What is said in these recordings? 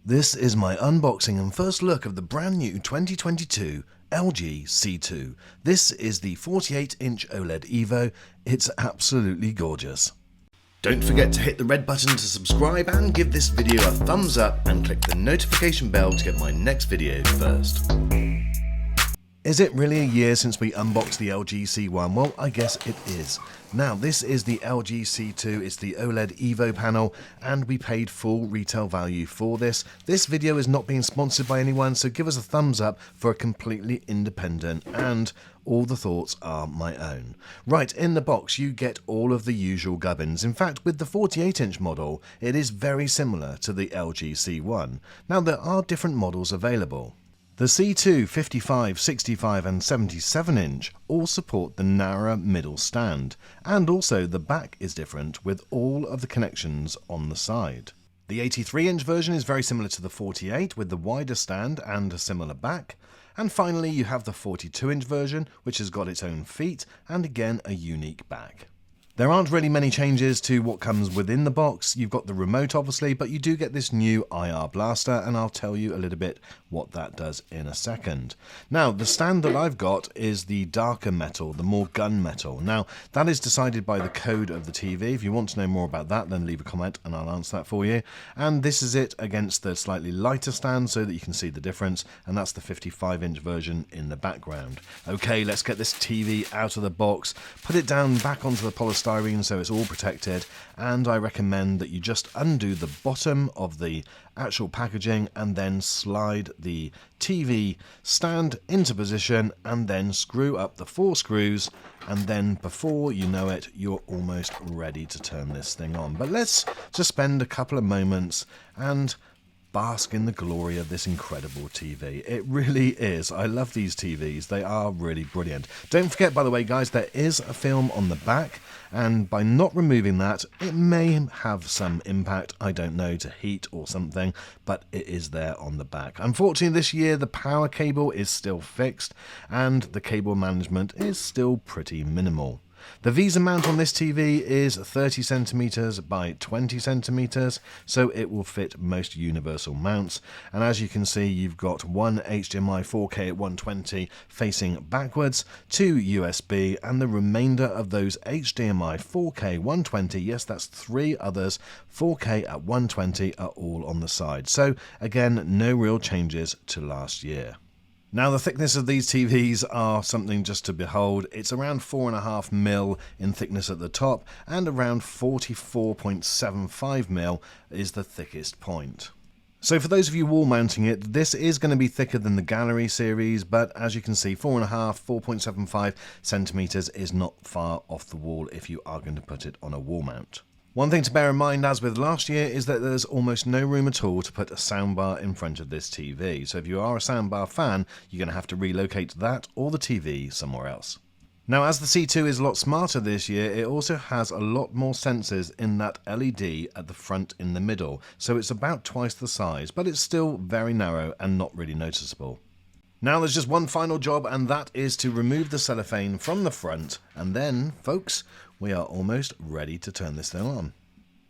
This is my unboxing and first look of the brand new 2022 LG C2. This is the 48-inch OLED EVO. It's absolutely gorgeous. Don't forget to hit the red button to subscribe and give this video a thumbs up and click the notification bell to get my next video first. Is it really a year since we unboxed the LG C1? Well, I guess it is. Now, this is the LG C2, it's the OLED EVO panel, and we paid full retail value for this. This video is not being sponsored by anyone, so give us a thumbs up for a completely independent, and all the thoughts are my own. Right, in the box you get all of the usual gubbins. In fact, with the 48-inch model, it is very similar to the LG C1. Now, there are different models available. The C2, 55, 65 and 77-inch all support the narrower middle stand, and also the back is different with all of the connections on the side. The 83-inch version is very similar to the 48 with the wider stand and a similar back. And finally you have the 42-inch version which has got its own feet and again a unique back. There aren't really many changes to what comes within the box. You've got the remote obviously, but you do get this new IR blaster, and I'll tell you a little bit what that does in a second. Now, the stand that I've got is the darker metal, the more gunmetal. Now, that is decided by the code of the TV. If you want to know more about that, then leave a comment and I'll answer that for you. And this is it against the slightly lighter stand so that you can see the difference, and that's the 55-inch version in the background. Okay, let's get this TV out of the box, put it down back onto the polystyrene so it's all protected, and I recommend that you just undo the bottom of the actual packaging and then slide the TV stand into position and then screw up the 4 screws, and then before you know it you're almost ready to turn this thing on. But let's just spend a couple of moments and bask in the glory of this incredible TV. It really is. I love these TVs. They are really brilliant. Don't forget, by the way, guys, there is a film on the back, and by not removing that, it may have some impact, I don't know, to heat or something, but it is there on the back. Unfortunately, this year, the power cable is still fixed, and the cable management is still pretty minimal. The VESA mount on this TV is 30 centimeters by 20 centimeters, so it will fit most universal mounts. And as you can see, you've got one HDMI 4K at 120 facing backwards, 2 USB, and the remainder of those HDMI 4K 120, yes, that's 3 others, 4K at 120 are all on the side. So again, no real changes to last year. Now, the thickness of these TVs are something just to behold. It's around 4.5mm in thickness at the top, and around 44.75mm is the thickest point. So for those of you wall mounting it, this is going to be thicker than the Gallery series, but as you can see, 4.75 centimeters is not far off the wall if you are going to put it on a wall mount. One thing to bear in mind, as with last year, is that there's almost no room at all to put a soundbar in front of this TV. So if you are a soundbar fan, you're going to have to relocate that or the TV somewhere else. Now, as the C2 is a lot smarter this year, it also has a lot more sensors in that LED at the front in the middle. So it's about twice the size, but it's still very narrow and not really noticeable. Now there's just one final job, and that is to remove the cellophane from the front, and then, folks, we are almost ready to turn this thing on.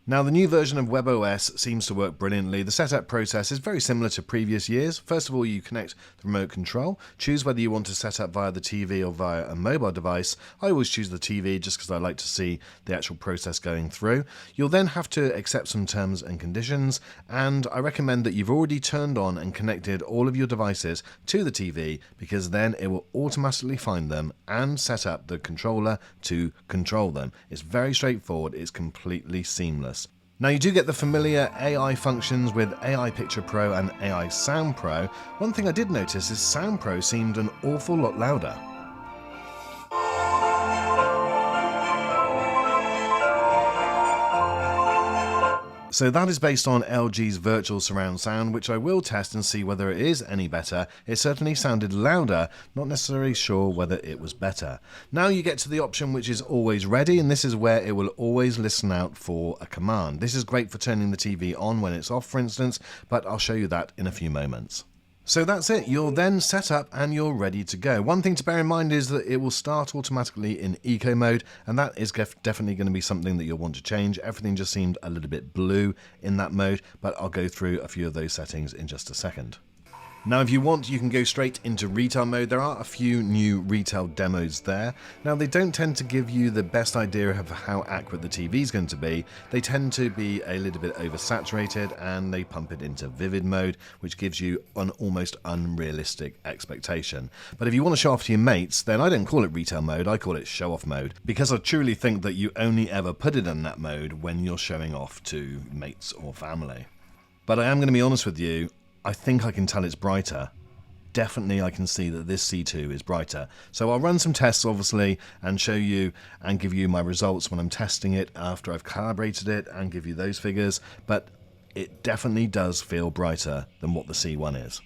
Now, the new version of WebOS seems to work brilliantly. The setup process is very similar to previous years. First of all, you connect the remote control, choose whether you want to set up via the TV or via a mobile device. I always choose the TV just because I like to see the actual process going through. You'll then have to accept some terms and conditions, and I recommend that you've already turned on and connected all of your devices to the TV, because then it will automatically find them and set up the controller to control them. It's very straightforward, it's completely seamless. Now, you do get the familiar AI functions with AI Picture Pro and AI Sound Pro. One thing I did notice is Sound Pro seemed an awful lot louder. So that is based on LG's virtual surround sound, which I will test and see whether it is any better. It certainly sounded louder, not necessarily sure whether it was better. Now you get to the option which is always ready, and this is where it will always listen out for a command. This is great for turning the TV on when it's off, for instance, but I'll show you that in a few moments. So that's it, you're then set up and you're ready to go. One thing to bear in mind is that it will start automatically in eco mode, and that is definitely going to be something that you'll want to change. Everything just seemed a little bit blue in that mode, but I'll go through a few of those settings in just a second. Now if you want, you can go straight into retail mode. There are a few new retail demos there. Now they don't tend to give you the best idea of how accurate the TV is going to be. They tend to be a little bit oversaturated, and they pump it into vivid mode, which gives you an almost unrealistic expectation. But if you want to show off to your mates, then I don't call it retail mode, I call it show off mode, because I truly think that you only ever put it in that mode when you're showing off to mates or family. But I am going to be honest with you, I think I can tell it's brighter. Definitely I can see that this C2 is brighter. So I'll run some tests obviously and show you and give you my results when I'm testing it after I've calibrated it and give you those figures, but it definitely does feel brighter than what the C1 is.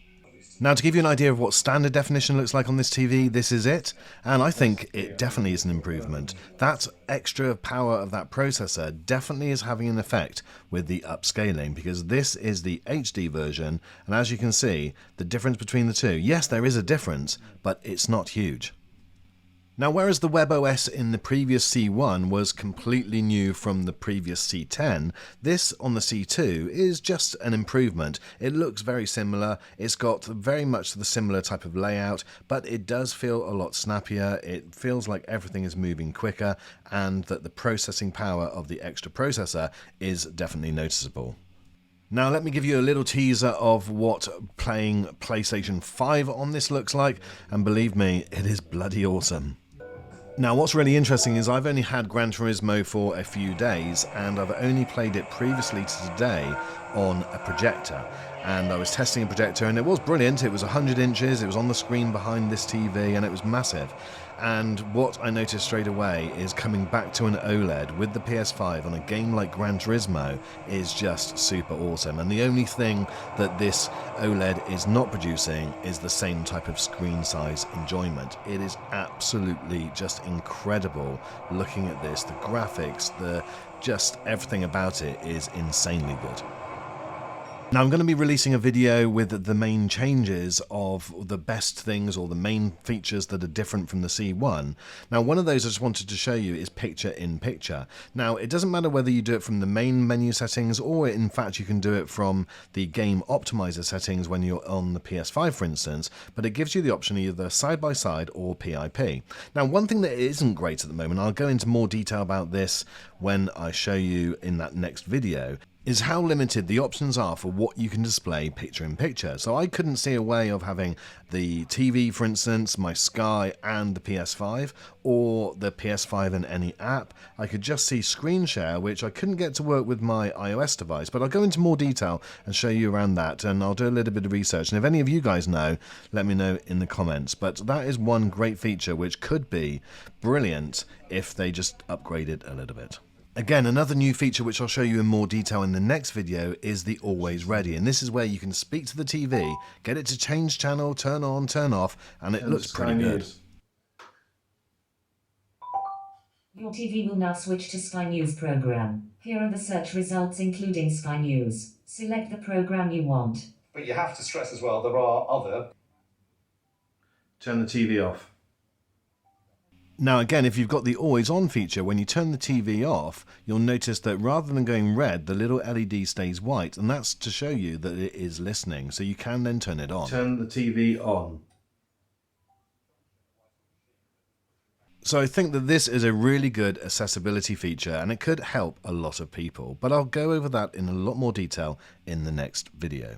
Now to give you an idea of what standard definition looks like on this TV, this is it, and I think it definitely is an improvement. That extra power of that processor definitely is having an effect with the upscaling, because this is the HD version, and as you can see, the difference between the two, yes there is a difference, but it's not huge. Now whereas the WebOS in the previous C1 was completely new from the previous C10, this on the C2 is just an improvement. It looks very similar, it's got very much the similar type of layout, but it does feel a lot snappier, it feels like everything is moving quicker, and that the processing power of the extra processor is definitely noticeable. Now let me give you a little teaser of what playing PlayStation 5 on this looks like, and believe me, it is bloody awesome. Now what's really interesting is I've only had Gran Turismo for a few days, and I've only played it previously to today on a projector, and I was testing a projector and it was brilliant. It was 100 inches, it was on the screen behind this TV, and it was massive. And what I noticed straight away is coming back to an OLED with the PS5 on a game like Gran Turismo is just super awesome. And the only thing that this OLED is not producing is the same type of screen size enjoyment. It is absolutely just incredible looking at this. The graphics, just everything about it is insanely good. Now I'm going to be releasing a video with the main changes of the best things or the main features that are different from the C1. Now one of those I just wanted to show you is picture in picture. Now it doesn't matter whether you do it from the main menu settings, or in fact you can do it from the game optimizer settings when you're on the PS5 for instance, but it gives you the option either side by side or PIP. Now one thing that isn't great at the moment, I'll go into more detail about this when I show you in that next video, is how limited the options are for what you can display picture in picture. So I couldn't see a way of having the TV, for instance, my Sky and the PS5, or the PS5 and any app. I could just see screen share, which I couldn't get to work with my iOS device, but I'll go into more detail and show you around that, and I'll do a little bit of research, and if any of you guys know, let me know in the comments. But that is one great feature which could be brilliant if they just upgrade it a little bit. Again, another new feature which I'll show you in more detail in the next video is the Always Ready, and this is where you can speak to the TV, get it to change channel, turn on, turn off, and it looks pretty good. Your TV will now switch to Sky News program. Here are the search results including Sky News. Select the program you want. But you have to stress as well, there are other... Turn the TV off. Now again, if you've got the always on feature, when you turn the TV off, you'll notice that rather than going red, the little LED stays white, and that's to show you that it is listening, so you can then turn it on. Turn the TV on. So I think that this is a really good accessibility feature, and it could help a lot of people, but I'll go over that in a lot more detail in the next video.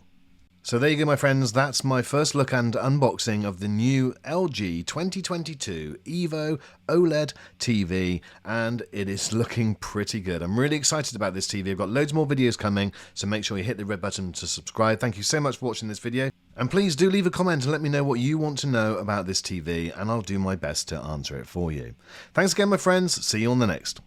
So there you go, my friends, that's my first look and unboxing of the new LG 2022 EVO OLED TV, and it is looking pretty good. I'm really excited about this TV. I've got loads more videos coming, so make sure you hit the red button to subscribe. Thank you so much for watching this video, and please do leave a comment and let me know what you want to know about this TV, and I'll do my best to answer it for you. Thanks again, my friends. See you on the next.